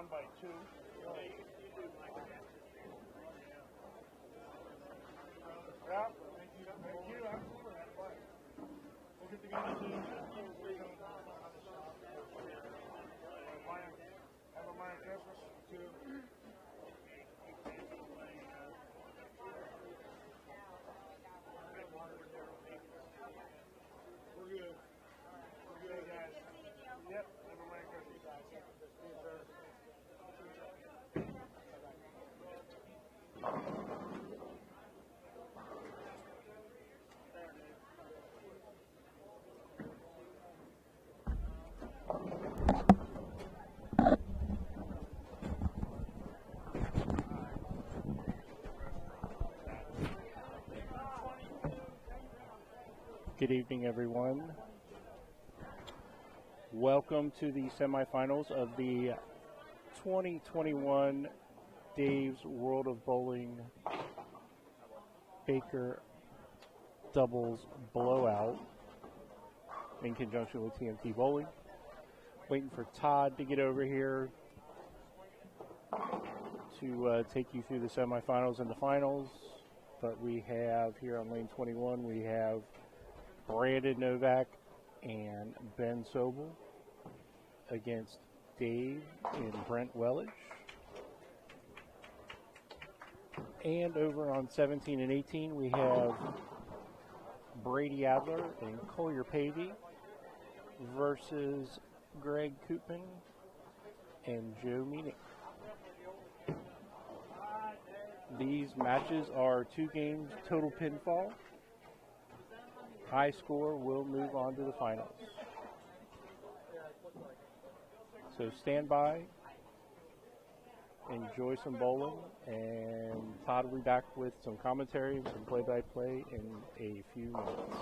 down by 2. Yeah, thank you. Absolutely. We'll get together soon. Have a Merry Christmas too. We're good. We're good, guys. Yep. Have a Merry Christmas, guys. Yes, sir. Good evening, everyone. Welcome to the semifinals of the 2021 Dave's World of Bowling Baker Doubles Blowout in conjunction with TMT Bowling. Waiting for Todd to get over here to take you through the semifinals and the finals. But we have here on lane 21, we have Brandon Novak and Ben Sobel against Dave and Brent Wellich. And over on 17 and 18, we have Brady Adler and Collier Pavey versus Greg Koopman and Joe Meanick. These matches are 2 games total pinfall. High score will move on to the finals. So stand by, enjoy some bowling, and Todd will be back with some commentary and some play-by-play in a few minutes.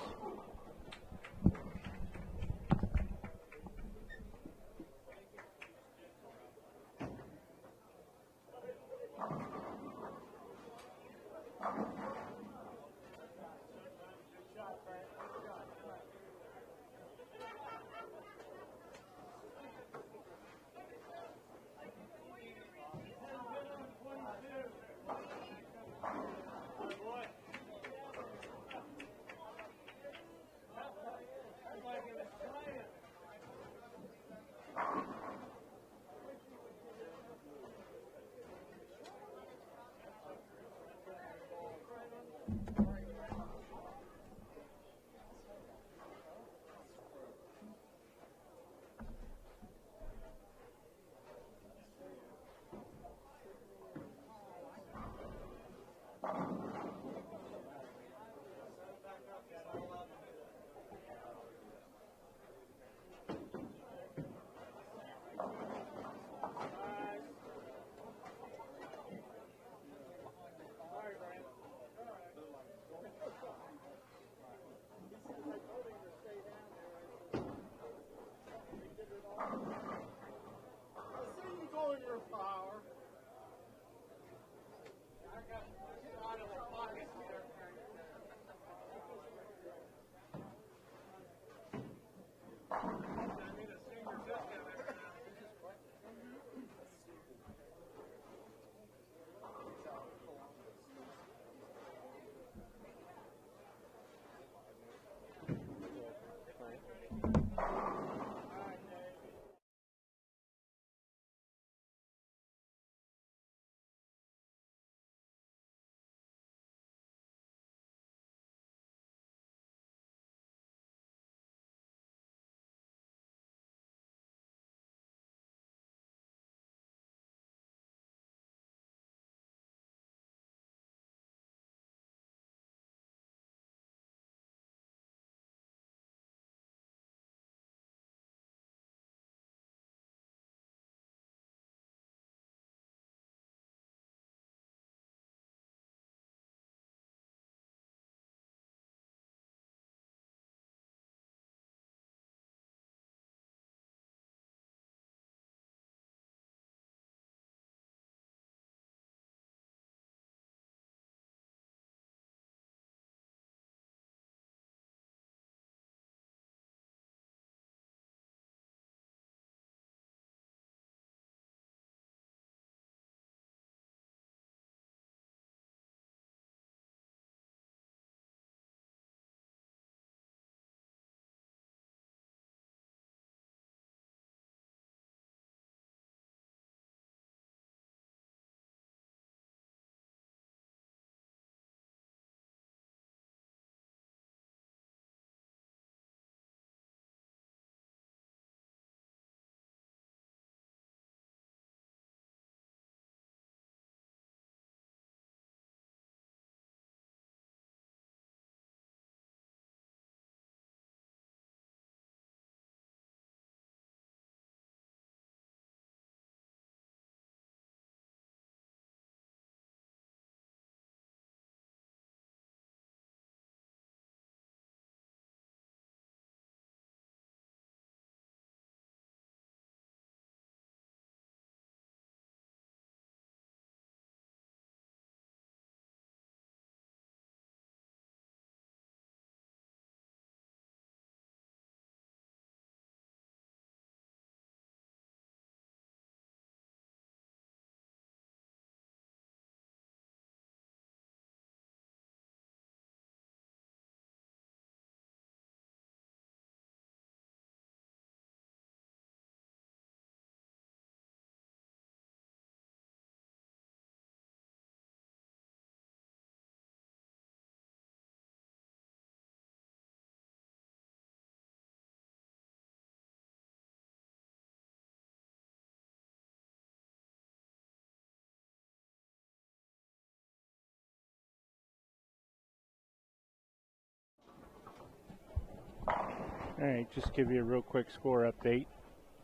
All right, just give you a real quick score update.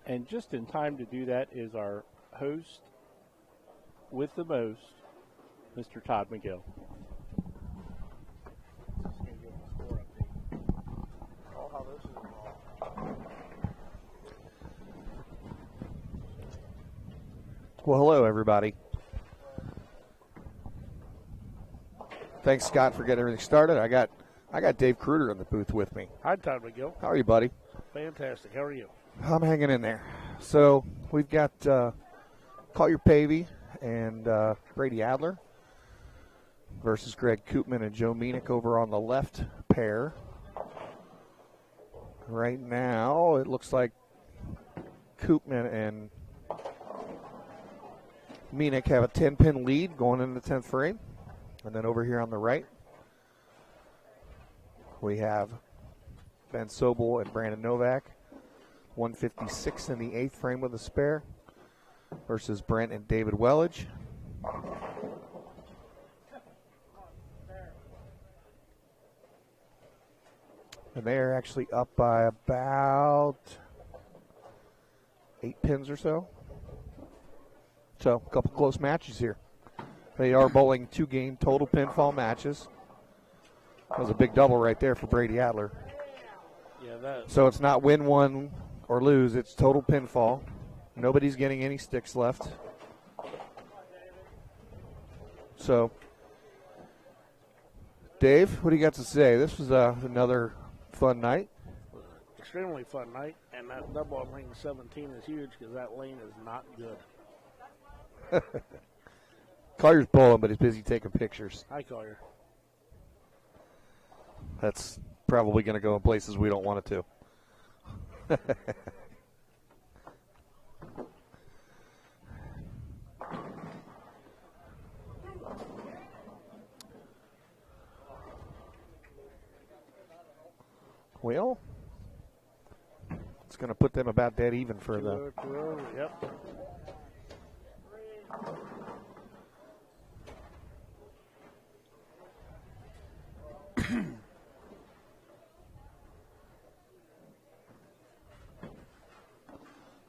And just in time to do that is our host with the most, Mr. Todd McGill. Well, hello, everybody. Thanks, Scott, for getting everything started. I got Dave Kruder in the booth with me. Hi, Todd McGill. How are you, buddy? Fantastic. How are you? I'm hanging in there. So we've got Collier Pavey and Brady Adler versus Greg Koopman and Joe Meenick over on the left pair. Right now, it looks like Koopman and Meenick have a 10-pin lead going into the 10th frame. And then over here on the right, we have Ben Sobel and Brandon Novak, 156 in the 8th frame with a spare, versus Brent and David Wellage. And they are actually up by about 8 pins or so. So a couple close matches here. They are bowling 2-game total pinfall matches. That was a big double right there for Brady Adler. Yeah, so it's not win one or lose, it's total pinfall. Nobody's getting any sticks left. So, Dave, what do you got to say? This was another fun night. Extremely fun night, and that double on lane 17 is huge because that lane is not good. Collier's bowling, but he's busy taking pictures. Hi, Collier. That's probably going to go in places we don't want it to. Well, it's going to put them about dead even for the. Yep.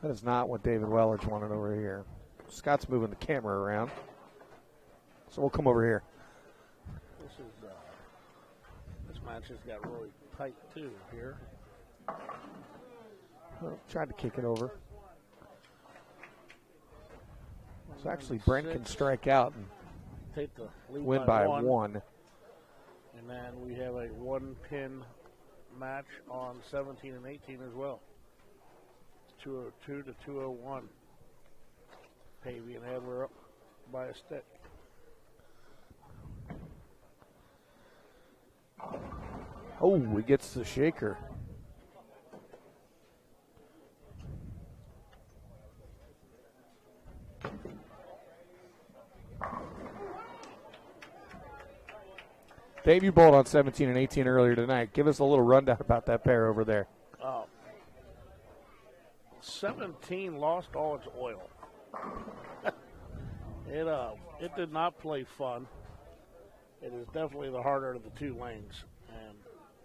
That is not what David Wellage wanted over here. Scott's moving the camera around, so we'll come over here. This match has got really tight too here. Well, tried to kick it over. So actually, Brent can strike out and take the lead win by one. And then we have a 1-pin match on 17 and 18 as well. 202 to 201. Pavey and Adler up by a stick. Oh, he gets the shaker. Dave, you bowled on 17 and 18 earlier tonight. Give us a little rundown about that pair over there. 17 lost all its oil. It did not play fun. It is definitely the harder of the two lanes, and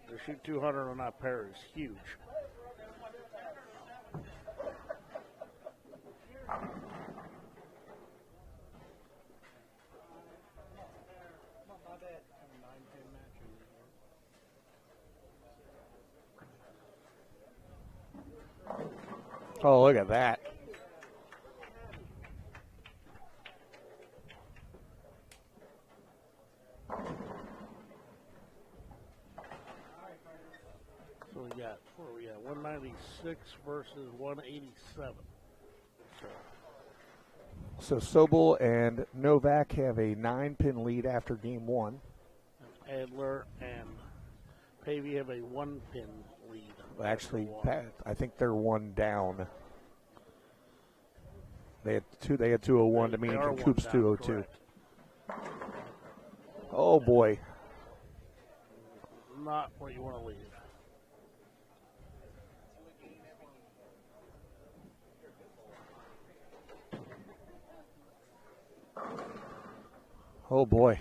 to shoot 200 on that pair is huge. Oh, look at that. So we got, what are we at, 196 versus 187. So Sobel and Novak have a 9-pin lead after game one. Adler and Pavey have a 1-pin lead. Actually, I think they're one down. They had 201 to me, and Coop's 202. Oh boy. Not where you want to leave. Oh boy.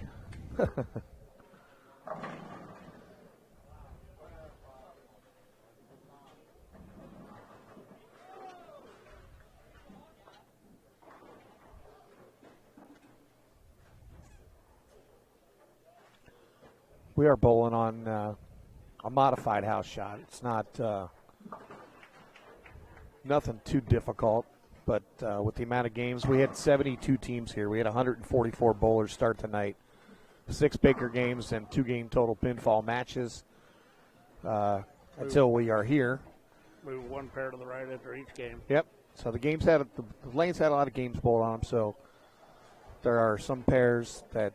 We are bowling on a modified house shot. It's not nothing too difficult, but with the amount of games, we had 72 teams here. We had 144 bowlers start tonight. 6 Baker games and 2-game total pinfall matches until we are here. Move one pair to the right after each game. Yep. So the lanes had a lot of games bowled on them. So there are some pairs that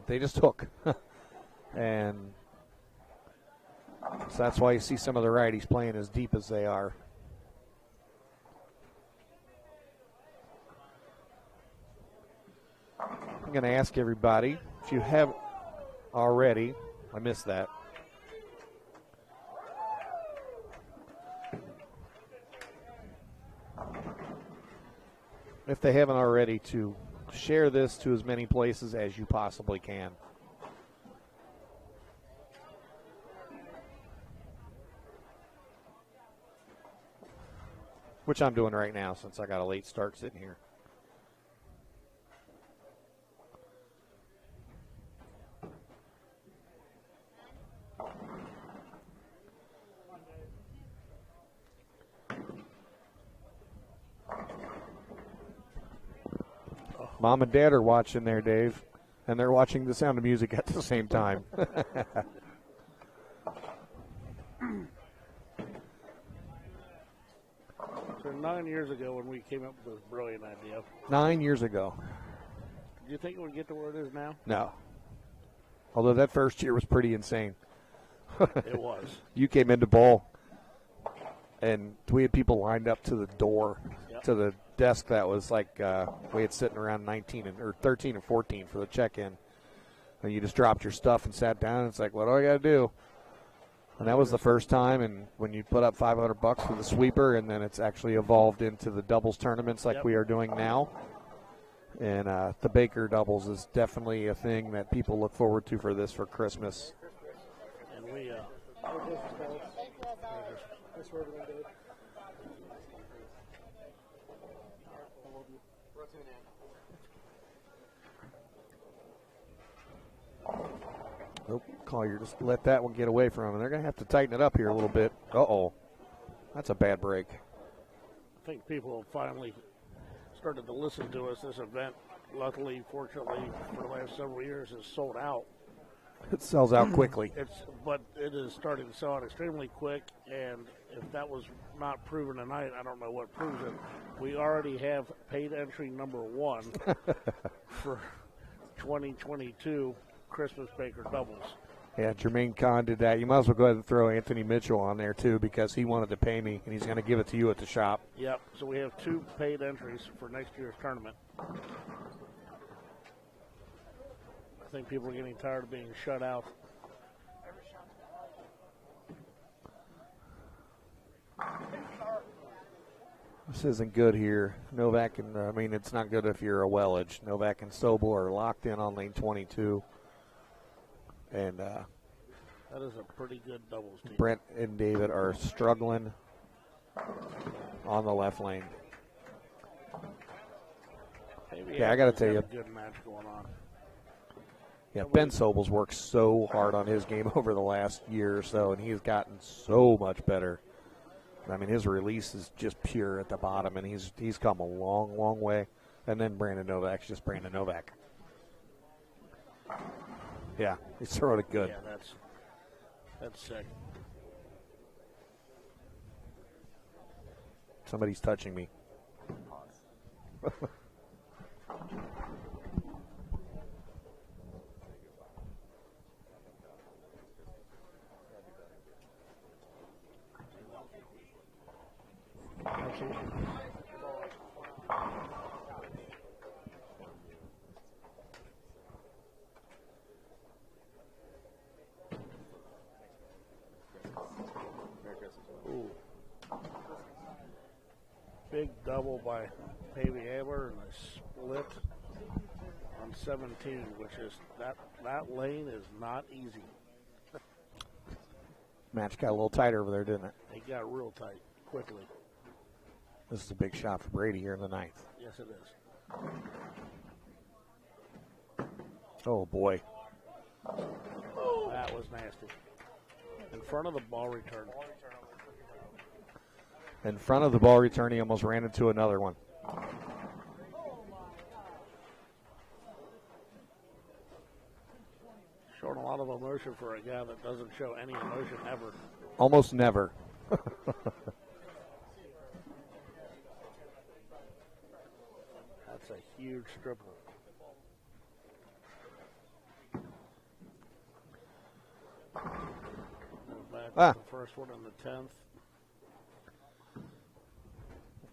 they just took, and so that's why you see some of the righties playing as deep as they are. I'm going to ask everybody if you have already. I missed that. If they haven't already, to share this to as many places as you possibly can. Which I'm doing right now since I got a late start sitting here. Mom and Dad are watching there, Dave, and they're watching The Sound of Music at the same time. So 9 years ago when we came up with this brilliant idea. 9 years ago. Do you think it would get to where it is now? No. Although that first year was pretty insane. It was. You came into bowl, and we had people lined up to the door, to the desk that was like we had sitting around 13 and 14 for the check-in. And you just dropped your stuff and sat down, and it's like, what do I got to do? And that was the first time, and when you put up $500 for the sweeper, and then it's actually evolved into the doubles tournaments like we are doing now. And the Baker doubles is definitely a thing that people look forward to for Christmas. And we Nope, Collier just let that one get away from him. They're going to have to tighten it up here a little bit. Uh-oh. That's a bad break. I think people finally started to listen to us. This event, luckily, fortunately, for the last several years, is sold out. It sells out quickly. But it is starting to sell out extremely quick, and if that was not proven tonight, I don't know what proves it. We already have paid entry number 1 for 2022 Christmas Baker doubles. Yeah, Jermaine Kahn did that. You might as well go ahead and throw Anthony Mitchell on there, too, because he wanted to pay me, and he's going to give it to you at the shop. Yep, so we have 2 paid entries for next year's tournament. I think people are getting tired of being shut out. This isn't good here. Novak and, it's not good if you're a Wellage. Novak and Sobel are locked in on lane 22. And that is a pretty good doubles team. Brent and David are struggling on the left lane. I got to tell you. Good match going on. Yeah, Ben Sobel's worked so hard on his game over the last year or so, and he's gotten so much better. His release is just pure at the bottom, and he's come a long, long way. And then Brandon Novak's just Brandon Novak. Yeah, he's throwing it good. Yeah, that's sick. Somebody's touching me. Ooh. Big double by Pavey Abler and a split on 17, which is that lane is not easy. Match got a little tighter over there, didn't it? It got real tight quickly. This is a big shot for Brady here in the 9th. Yes, it is. Oh, boy. nasty. In front of the ball return. In front of the ball return, he almost ran into another one. Showing a lot of emotion for a guy that doesn't show any emotion ever. Almost never. That's a huge triple. Back to the first one in the 10th.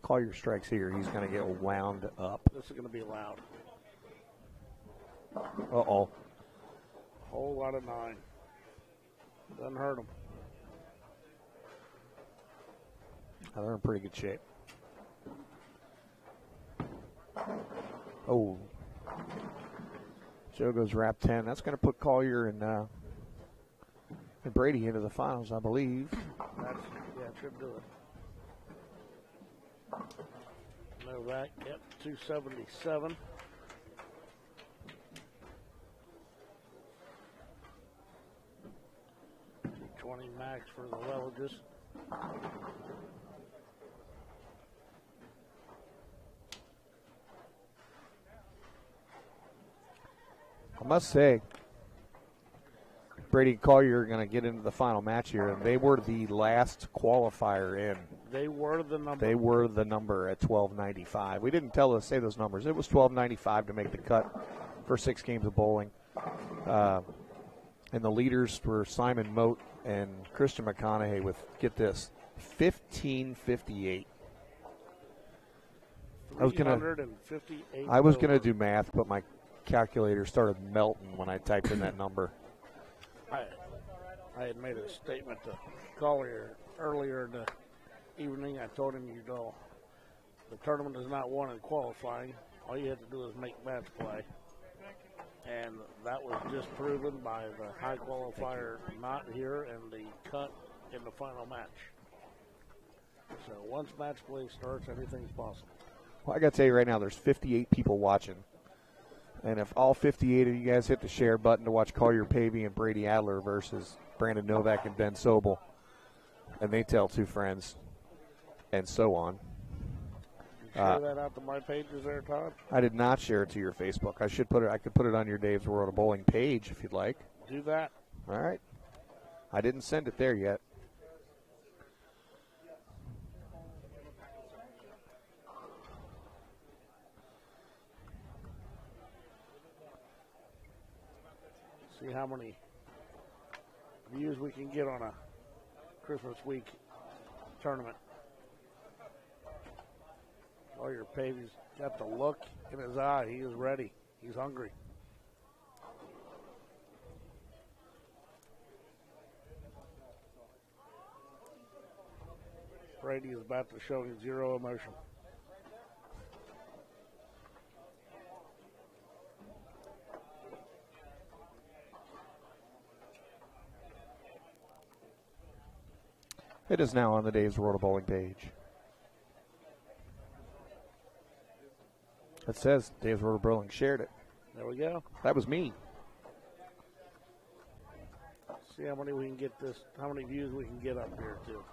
Call your strikes here. He's going to get wound up. This is going to be loud. Uh-oh. Whole lot of 9. Doesn't hurt him. They're in pretty good shape. Oh. Joe goes wrap 10. That's going to put Collier and Brady into the finals, I believe. Yeah, it should do it. Novak, yep, 277. $220 max for the Welliges. I must say, Brady and Collier are going to get into the final match here, and they were the last qualifier in. They were the number. They were the number at 1295. We didn't say those numbers. It was 1295 to make the cut for 6 games of bowling. And the leaders were Simon Moat and Christian McConaughey with, get this, 1558. I was gonna do math, but my calculator started melting when I typed in that number. I had made a statement to Collier earlier in the evening. I told him, the tournament is not won in qualifying. All you have to do is make match play. And that was just proven by the high qualifier not here and the cut in the final match. So once match play starts, anything's possible. Well, I got to tell you right now, there's 58 people watching. And if all 58 of you guys hit the share button to watch Collier Pavey and Brady Adler versus Brandon Novak and Ben Sobel, and they tell 2 friends, and so on. Share that out to my pages there, Todd? I did not share it to your Facebook. I could put it on your Dave's World of Bowling page if you'd like. Do that. All right. I didn't send it there yet. See how many views we can get on a Christmas week tournament. Collier Pavey's got the look in his eye. He is ready. He's hungry. Brady is about to show him 0 emotion. It is now on the Dave's World of Bowling page. It says Dave's World of Bowling shared it. There we go. That was me. See how many we can get how many views we can get up here too.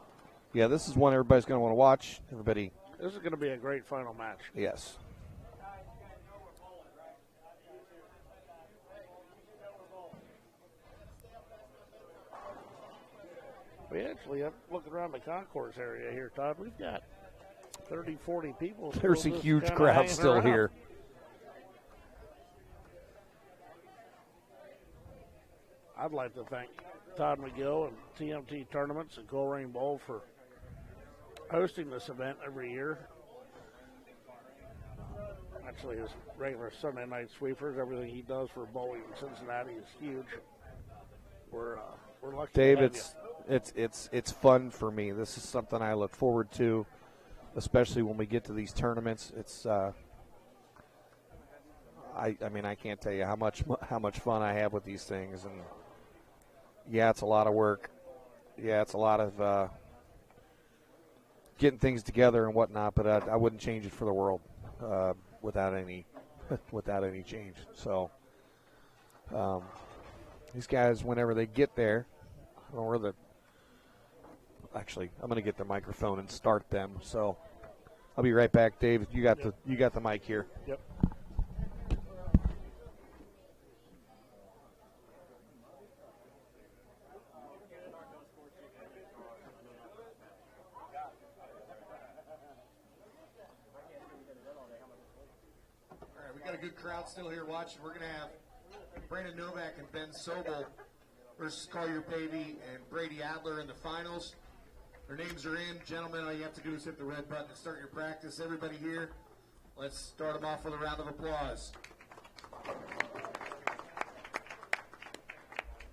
Yeah, this is one everybody's going to want to watch. This is going to be a great final match. Yes. We actually, I'm looking around the concourse area here, Todd. We've got 30, 40 people. There's a huge crowd still here. I'd like to thank Todd McGill and TMT Tournaments and Gold Rain Bowl for hosting this event every year. Actually, his regular Sunday night sweepers, everything he does for bowling in Cincinnati is huge. We're lucky. Dave, to have it's fun for me. This is something I look forward to, especially when we get to these tournaments. It's I mean, I can't tell you how much fun I have with these things. And yeah, it's a lot of work. Yeah, it's a lot of getting things together and whatnot. But I wouldn't change it for the world without any change. So These guys, whenever they get there, I don't know where the. Actually, I'm going to get the microphone and start them. So I'll be right back, Dave. You got the mic here. Yep. All right, we got a good crowd still here watching. We're going to have Brandon Novak and Ben Sobel versus Collier Pavey and Brady Adler in the finals. Their names are in. Gentlemen, all you have to do is hit the red button and start your practice. Everybody here, let's start them off with a round of applause.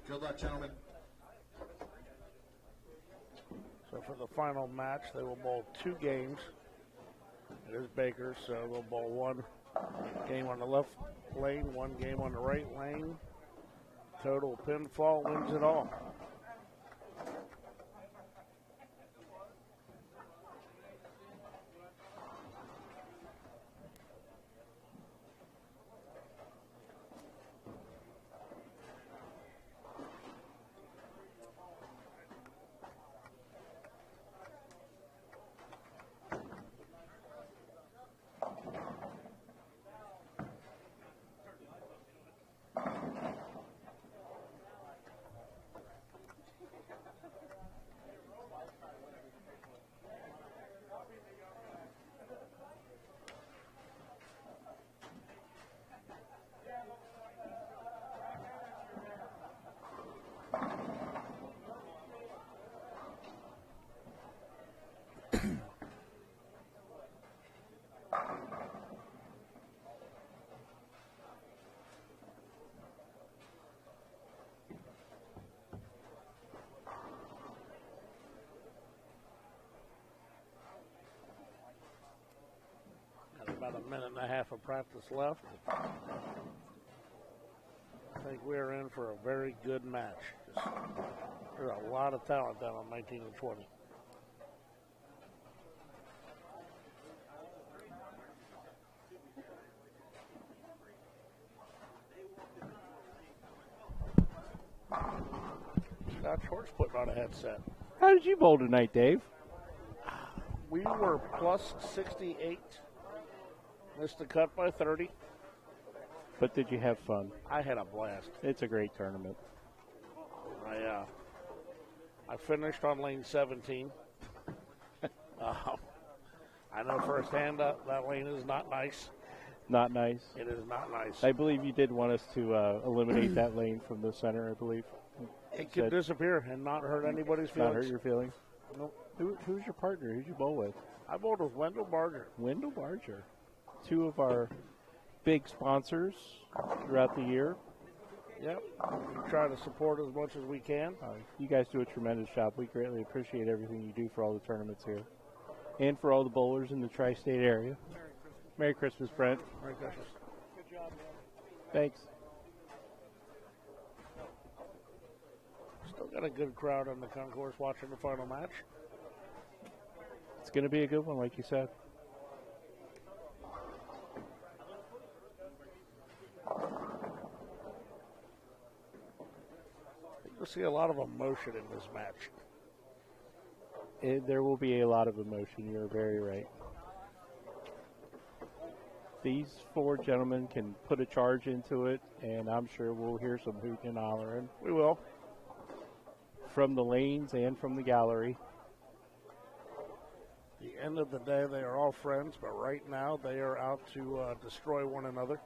Good luck, gentlemen. So for the final match, they will bowl 2 games. It is Baker, so they'll bowl 1 game on the left lane, 1 game on the right lane. Total pinfall wins it all. About a minute and a half of practice left. I think we're in for a very good match. There's a lot of talent down on 19 and 20. Scott Short's putting on a headset. How did you bowl tonight, Dave? We were plus 68. Missed the cut by 30. But did you have fun? I had a blast. It's a great tournament. I finished on lane 17. I know firsthand that lane is not nice. Not nice. It is not nice. I believe you did want us to eliminate that lane from the center, I believe. It could disappear and not hurt anybody's feelings. Not hurt your feelings? Nope. Who's your partner? Who'd you bowl with? I bowled with Wendell Barger. Wendell Barger. 2 of our big sponsors throughout the year. Yep. We try to support as much as we can. You guys do a tremendous job. We greatly appreciate everything you do for all the tournaments here. And for all the bowlers in the tri-state area. Merry Christmas, Brent. Merry Christmas. Good job, man. Thanks. Still got a good crowd on the concourse watching the final match. It's going to be a good one, like you said. You'll see a lot of emotion in this match. There will be a lot of emotion. You're very right. These 4 gentlemen can put a charge into it, and I'm sure we'll hear some hooting and hollering. We will. From the lanes and from the gallery. At the end of the day, they are all friends, but right now they are out to destroy one another.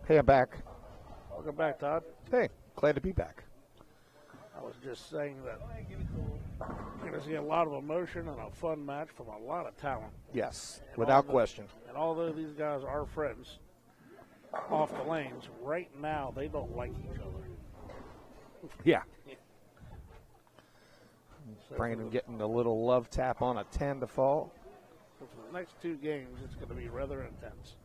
Hey, I'm back. Welcome back, Todd. Hey, glad to be back. I was just saying that you're going to see a lot of emotion and a fun match from a lot of talent. Yes, without question. And although these guys are friends off the lanes, right now they don't like each other. Yeah. So Brandon getting a little love tap on a 10 to fall. So for the next 2 games, it's going to be rather intense.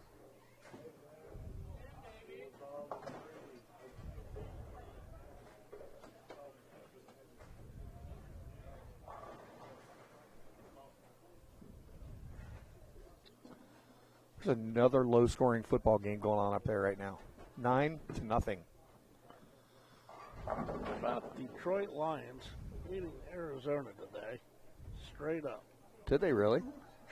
There's another low-scoring football game going on up there right now. 9-0. About Detroit Lions beating Arizona today, straight up. Did they really?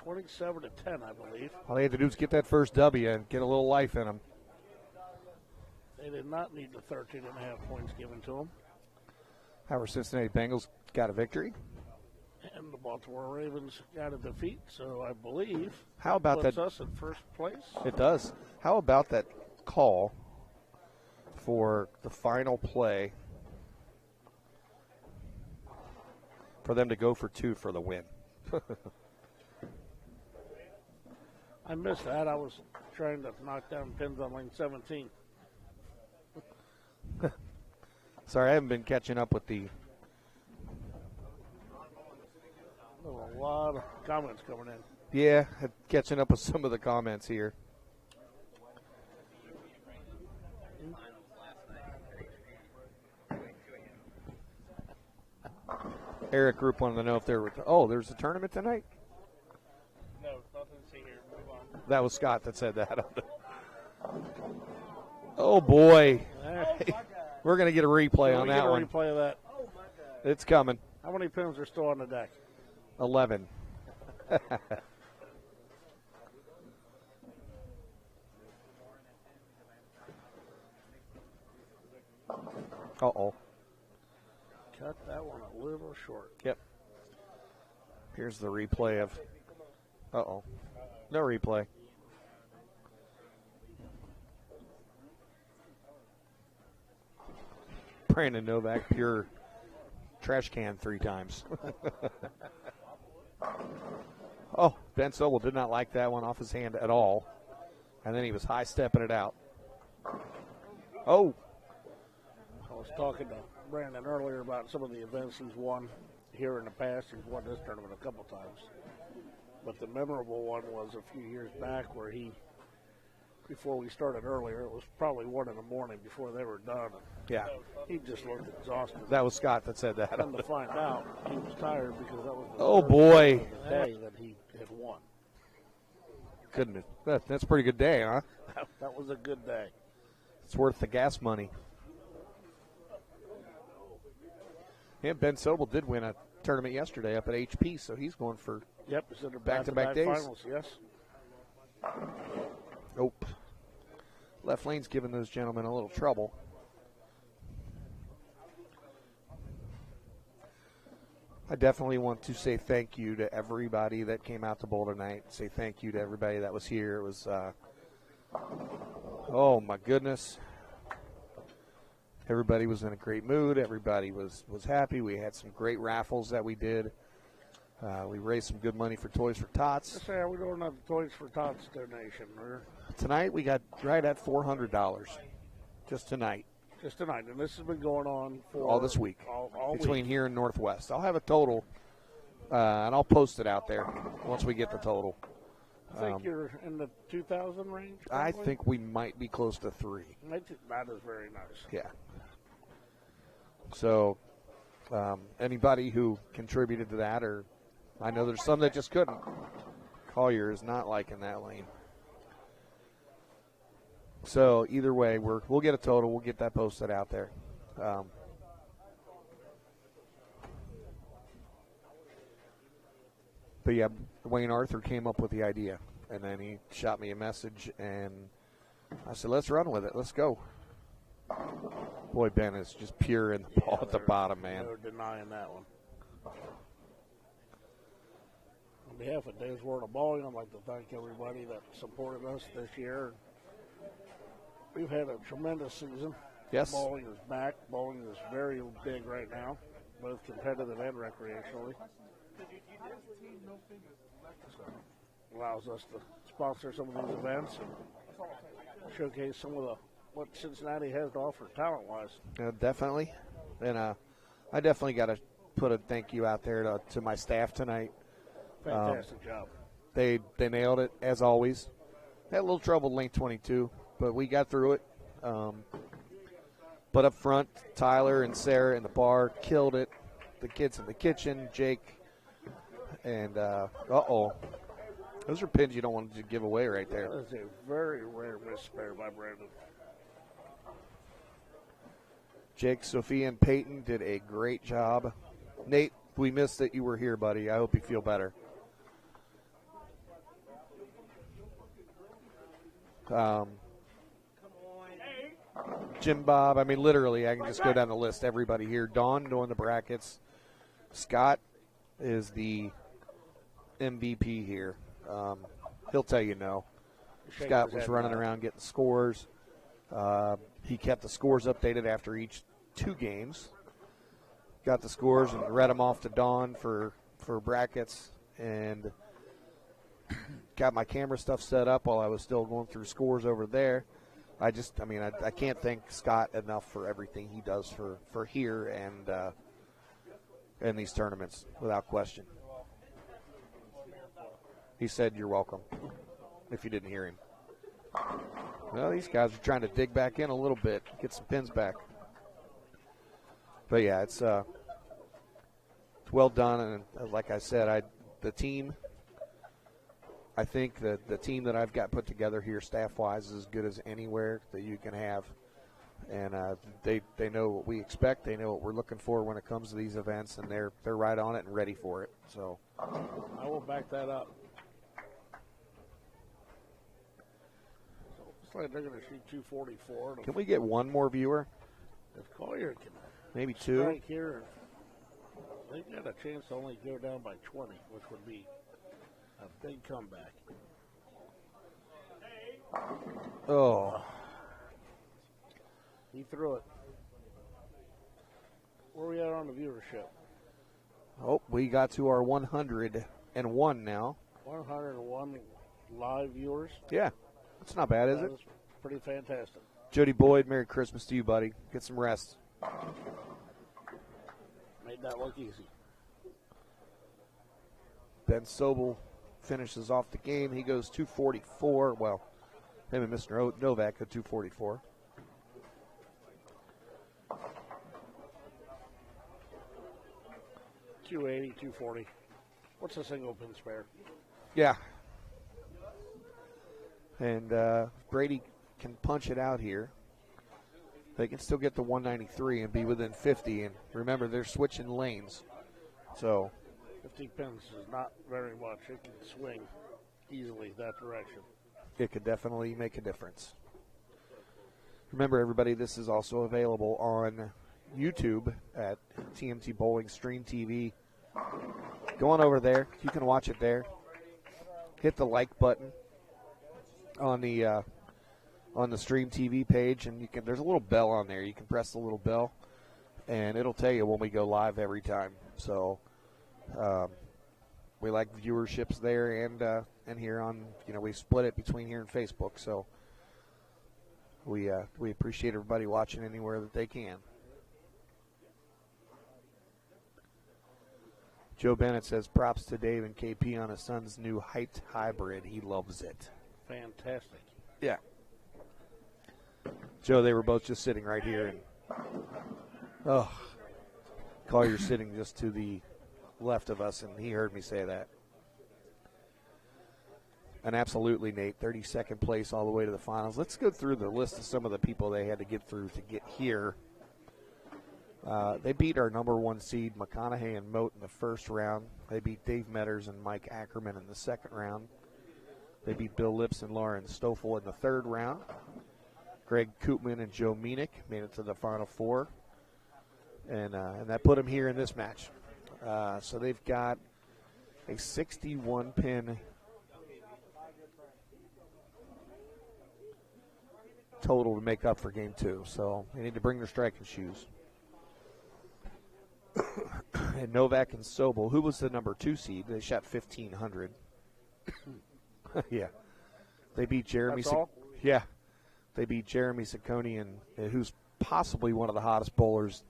27-10, I believe. All they had to do is get that first W and get a little life in them. They did not need the 13.5 points given to them. Our Cincinnati Bengals got a victory. And the Baltimore Ravens got a defeat, so I believe How about puts that? us in first place. It does. How about that call for the final play for them to go for 2 for the win? I missed that. I was trying to knock down pins on lane 17. Sorry, I haven't been catching up with the. There's a lot of comments coming in. Yeah, catching up with some of the comments here. Eric Group wanted to know if there were. Oh, there's a tournament tonight? No, nothing to see here. Move on. That was Scott that said that. Oh, boy. We're going to get a replay on that one. Replay of that. It's coming. How many pins are still on the deck? 11. Uh-oh. Cut that one a little short. Yep. Here's the replay of. Uh-oh. No replay. Brandon Novak, pure trash can 3 times. Oh, Ben Sobel did not like that one off his hand at all. And then he was high-stepping it out. Oh. I was talking to Brandon earlier about some of the events he's won here in the past. He's won this tournament a couple times. But the memorable one was a few years back where he, before we started earlier, it was probably 1 in the morning before they were done. Yeah. He just looked exhausted. That was Scott that said that. Come to find out, he was tired because that was the Oh, first boy. day that he had won. Goodness. That's a pretty good day, huh? That was a good day. It's worth the gas money. And Ben Sobel did win a tournament yesterday up at HP, so he's going for Yep, it's in the back-to-back days. finals, yes. Nope. Left lane's giving those gentlemen a little trouble. I definitely want to say thank you to everybody that came out to bowl tonight. Say thank you to everybody that was here. It was, oh my goodness. Everybody was in a great mood. Everybody was happy. We had some great raffles that we did. We raised some good money for Toys for Tots. Let's say we're doing a Toys for Tots donation. Tonight we got right at $400 just tonight. Just tonight, and this has been going on for all this week, all between week. here and Northwest. I'll have a total, and I'll post it out there once we get the total. I think you're in the 2,000 range. I probably? think we might be close to 3. That is very nice. Yeah. So, anybody who contributed to that, or I know there's some that just couldn't. Collier is not liking that lane. So either way, we'll get a total. We'll get that posted out there. But yeah, Wayne Arthur came up with the idea, and then he shot me a message, and I said, "Let's run with it. Let's go." Boy, Ben is just pure in the ball at the bottom, man. No denying that one. On behalf of Dave's World of Bowling, I'd like to thank everybody that supported us this year. We've had a tremendous season. Yes. Bowling is back. Bowling is very big right now, both competitive and recreationally. Allows us to sponsor some of these events and showcase some of what Cincinnati has to offer talent-wise. Definitely. And I definitely got to put a thank you out there to my staff tonight. Fantastic job. They nailed it, as always. Had a little trouble with lane 22. But we got through it. But up front, Tyler and Sarah in the bar killed it. The kids in the kitchen, Jake, and Those are pins you don't want to give away right there. That is a very rare misspare by Brandon. Jake, Sophia, and Peyton did a great job. Nate, we missed that you were here, buddy. I hope you feel better. Jim Bob, I mean, literally, I can just go down the list. Everybody here. Dawn doing the brackets. Scott is the MVP here. He'll tell you no. Scott was running around getting scores. He kept the scores updated after each 2 games. Got the scores and read them off to Dawn for brackets, and got my camera stuff set up while I was still going through scores over there. I can't thank Scott enough for everything he does for here and these tournaments, without question. He said, "You're welcome," if you didn't hear him. Well, these guys are trying to dig back in a little bit, get some pins back. But yeah, it's well done, and like I said, I think that the team that I've got put together here, staff-wise, is as good as anywhere that you can have. And they know what we expect. They know what we're looking for when it comes to these events, and they're right on it and ready for it. So I will back that up. So it's like they're going to shoot 244. Can we get one more viewer? If Collier can Maybe 2. right here, they got a chance to only go down by 20, which would be a big comeback. Oh. He threw it. Where are we at on the viewership? Oh, we got to our 101 now. 101 live viewers. Yeah, that's not bad, is it? That is pretty fantastic. Jody Boyd, Merry Christmas to you, buddy. Get some rest. Made that look easy. Ben Sobel finishes off the game. He goes 244. Well, him and Mr. Novak at 244. $280, $240. What's a single pin spare? Yeah. And Brady can punch it out here. They can still get the 193 and be within 50. And remember, they're switching lanes. So 50 pins is not very much. It can swing easily that direction. It could definitely make a difference. Remember, everybody, this is also available on YouTube at TMT Bowling Stream TV. Go on over there. You can watch it there. Hit the like button on the Stream TV page, and you can. There's a little bell on there. You can press the little bell, and it'll tell you when we go live every time. So we like viewerships there and here on. We split it between here and Facebook. So we appreciate everybody watching anywhere that they can. Joe Bennett says, props to Dave and KP on his son's new hyped hybrid. He loves it. Fantastic. Yeah. Joe, they were both just sitting right here. And Collier's sitting just to the left of us, and he heard me say that. And absolutely, Nate, 32nd place all the way to the finals. Let's go through the list of some of the people they had to get through to get here. They beat our number 1 seed, McConaughey and Moat, in the first round. They beat Dave Metters and Mike Ackerman in the second round. They beat Bill Lips and Lauren Stoffel in the third round. Greg Koopman and Joe Meenick made it to the Final Four. And that put them here in this match. So they've got a 61-pin total to make up for Game 2. So they need to bring their striking shoes. And Novak and Sobel, who was the number 2 seed, they shot 1,500. Yeah. They beat Jeremy. That's all? Yeah. They beat Jeremy Ciccone, and who's possibly one of the hottest bowlers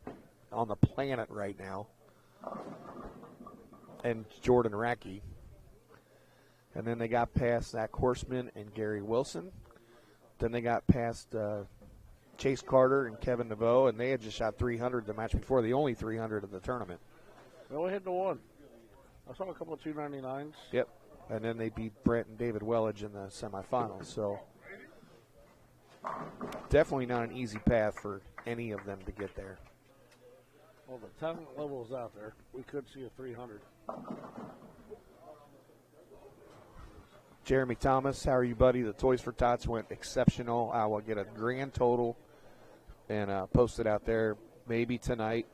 on the planet right now, and Jordan Racky. And then they got past Zach Horseman and Gary Wilson. Then they got past Chase Carter and Kevin Naveau, and they had just shot 300 the match before, the only 300 of the tournament. We only hit the one. I saw a couple of 299s. Yep. and then they beat Brent and David Wellage in the semifinals. So definitely not an easy path for any of them to get there. Well, the talent level is out there. We could see a 300. Jeremy Thomas, how are you, buddy? The Toys for Tots went exceptional. I will get a grand total and post it out there maybe tonight,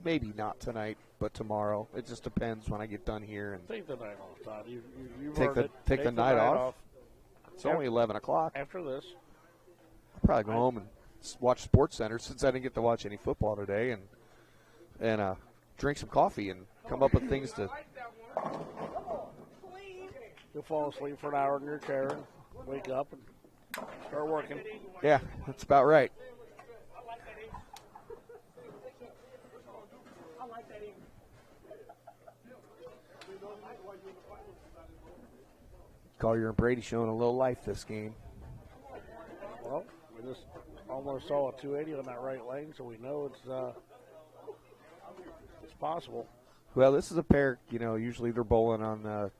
maybe not tonight, but tomorrow. It just depends when I get done here. And Take the night off, Todd. You've take earned the it. take the night off. It's After- only 11 o'clock. After this, I'll probably go home and watch Sports Center since I didn't get to watch any football today, and drink some coffee and come up with things to. you'll fall asleep for an hour in your chair and wake up and start working. Yeah, that's about right. Collier and Brady showing a little life this game. Well, we just almost saw a 280 on that right lane, so we know it's possible. Well, this is a pair, usually they're bowling on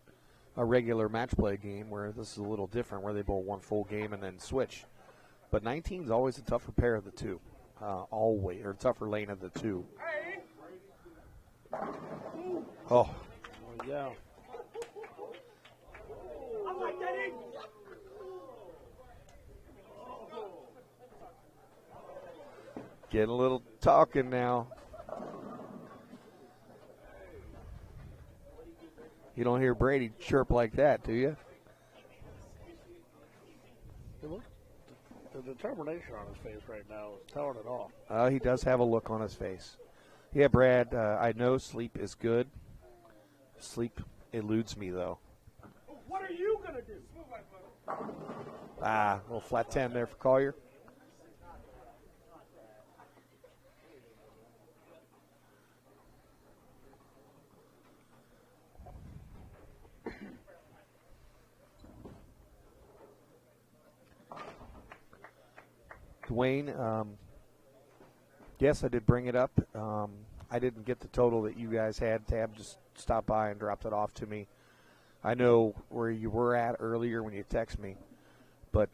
a regular match play game, where this is a little different, where they bowl one full game and then switch. But 19 is always a tougher pair of the two, always, or tougher lane of the two. Oh. Well, yeah. Getting a little talking now. You don't hear Brady chirp like that, do you? The determination on his face right now is telling it all. He does have a look on his face. Yeah, Brad, I know sleep is good. Sleep eludes me, though. What are you going to do? A little flat 10 there for Collier. Dwayne, yes, I did bring it up. I didn't get the total that you guys had. Tab just stopped by and dropped it off to me. I know where you were at earlier when you texted me, but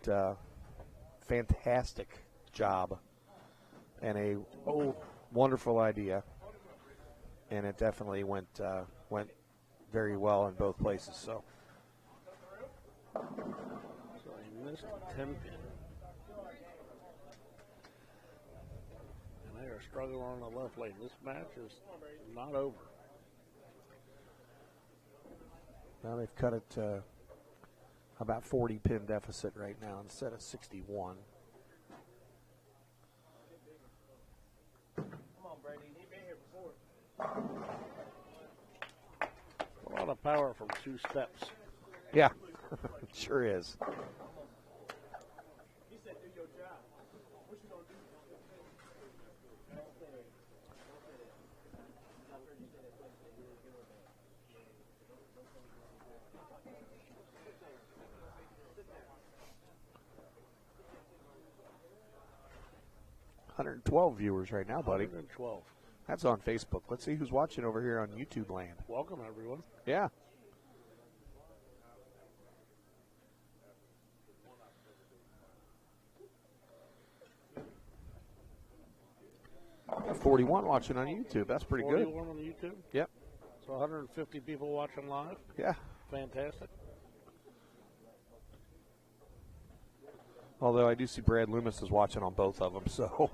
fantastic job and a wonderful idea, and it definitely went very well in both places. So he missed 10 pin. And they are struggling on the left lane. This match is not over. now they've cut it to about 40 pin deficit right now instead of 61. A lot of power from 2 steps. Yeah, it sure is. He said, do your job. What you going to do? 112 viewers right now, buddy. 112. That's on Facebook. Let's see who's watching over here on YouTube land. Welcome, everyone. Yeah. Got 41 watching on YouTube. That's pretty good. 41 on YouTube. Yep. So 150 people watching live. Yeah. Fantastic. Although I do see Brad Loomis is watching on both of them, so.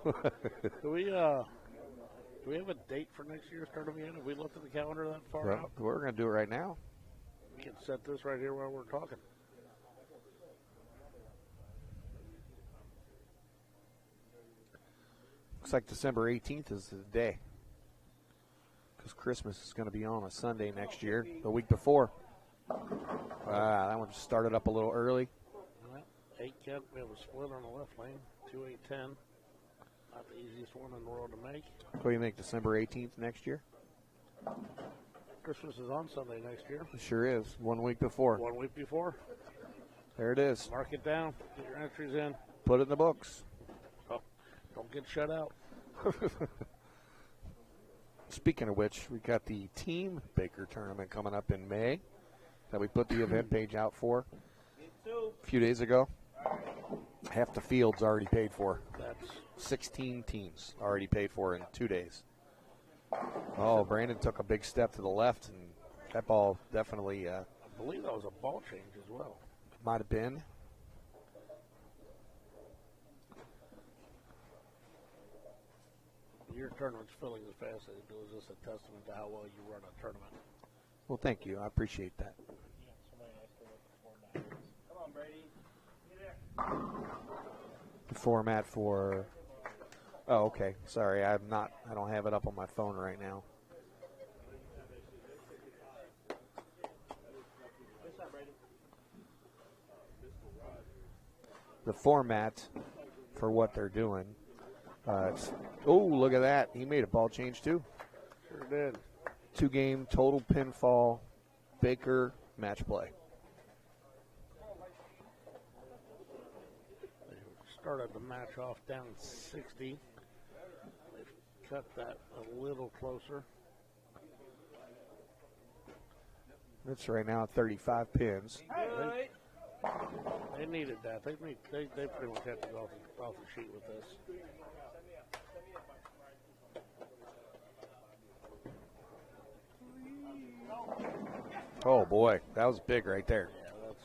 Do we have a date for next year's tournament? Have we looked at the calendar that far out? We're going to do it right now. We can set this right here while we're talking. Looks like December 18th is the day. Because Christmas is going to be on a Sunday next year, the week before. That one just started up a little early. Well, 8 cat, we have a split on the left lane, 2-8-10. Not the easiest one in the world to make. What do you think, December 18th next year? Christmas is on Sunday next year. It sure is. 1 week before. 1 week before. There it is. Mark it down. Get your entries in. Put it in the books. Oh, don't get shut out. Speaking of which, we got the Team Baker tournament coming up in May. that we put the event page out for a few days ago. Half the field's already paid for. That's 16 teams already paid for in 2 days. Oh, Brandon took a big step to the left, and that ball definitely I believe that was a ball change as well. might have been. Your tournament's filling as fast as it is just a testament to how well you run a tournament. Well, thank you. I appreciate that. Come on, Brady. Get there. The format for. Oh, okay. Sorry, I don't have it up on my phone right now. The format for what they're doing. Oh, look at that. He made a ball change, too. Sure did. 2-game total pinfall, Baker match play. They started the match off down 60. They've cut that a little closer. It's right now at 35 pins. They needed that. They pretty much had to go off the sheet with this. Oh, boy. That was big right there. Yeah, that's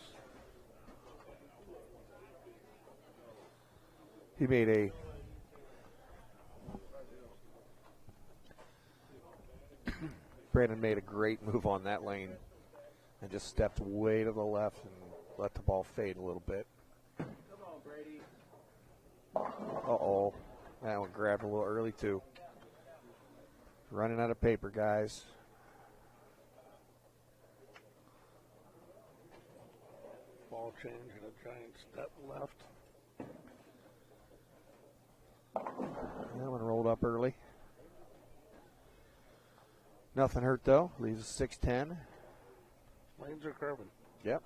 He made a Brandon made a great move on that lane and just stepped way to the left and let the ball fade a little bit. Come on, Brady. Uh-oh. That one grabbed a little early, too. Running out of paper, guys. ball change and a giant step left. That one rolled up early. Nothing hurt, though. Leaves us 6-10. Lanes are curving. Yep.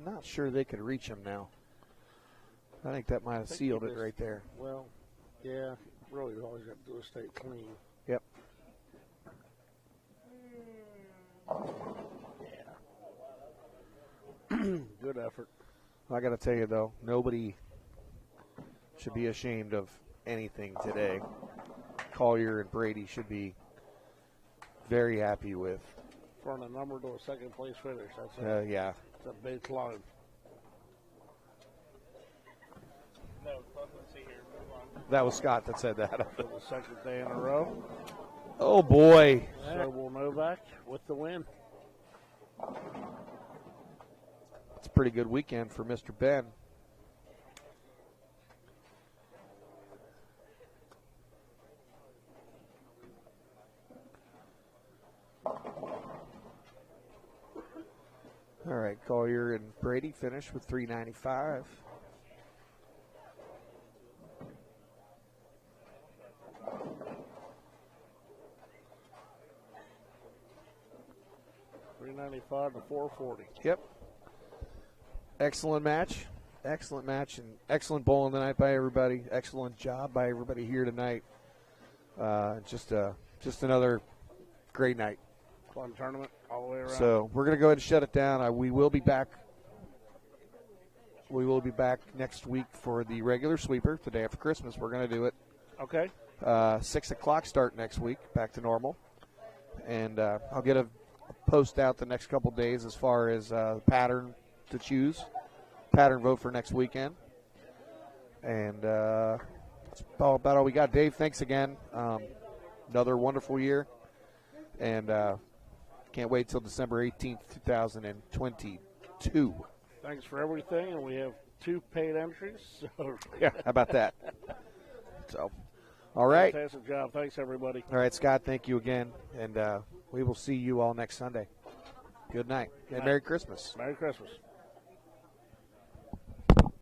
Not sure they could reach him now. I think that might have sealed it right there. Well, yeah, really all you have to do is stay clean. Yep. Yeah. Good effort. I got to tell you, though, nobody should be ashamed of anything today. Collier and Brady should be very happy with. From a number to a second place finish. That's Yeah. It's a big climb. That was Scott that said that. For the second day in a row. Oh, boy. Sobel Novak with the win. It's a pretty good weekend for Mr. Ben. All right, Collier and Brady finished with 395. $395 to $440. Yep. Excellent match. Excellent match and excellent bowling tonight by everybody. Excellent job by everybody here tonight. Just another great night. Fun tournament all the way around. So we're going to go ahead and shut it down. We will be back. We will be back next week for the regular sweeper, the day after Christmas. We're going to do it. Okay. 6 o'clock start next week, back to normal. And I'll get a post out the next couple days as far as pattern to choose. Pattern vote for next weekend. And that's about all we got. Dave, thanks again. Another wonderful year. And can't wait till December 18th, 2022. Thanks for everything, and we have 2 paid entries. So Yeah, how about that? So, All right. Fantastic job. Thanks, everybody. All right, Scott, thank you again. And we will see you all next Sunday. Good night. And Merry Christmas. Merry Christmas.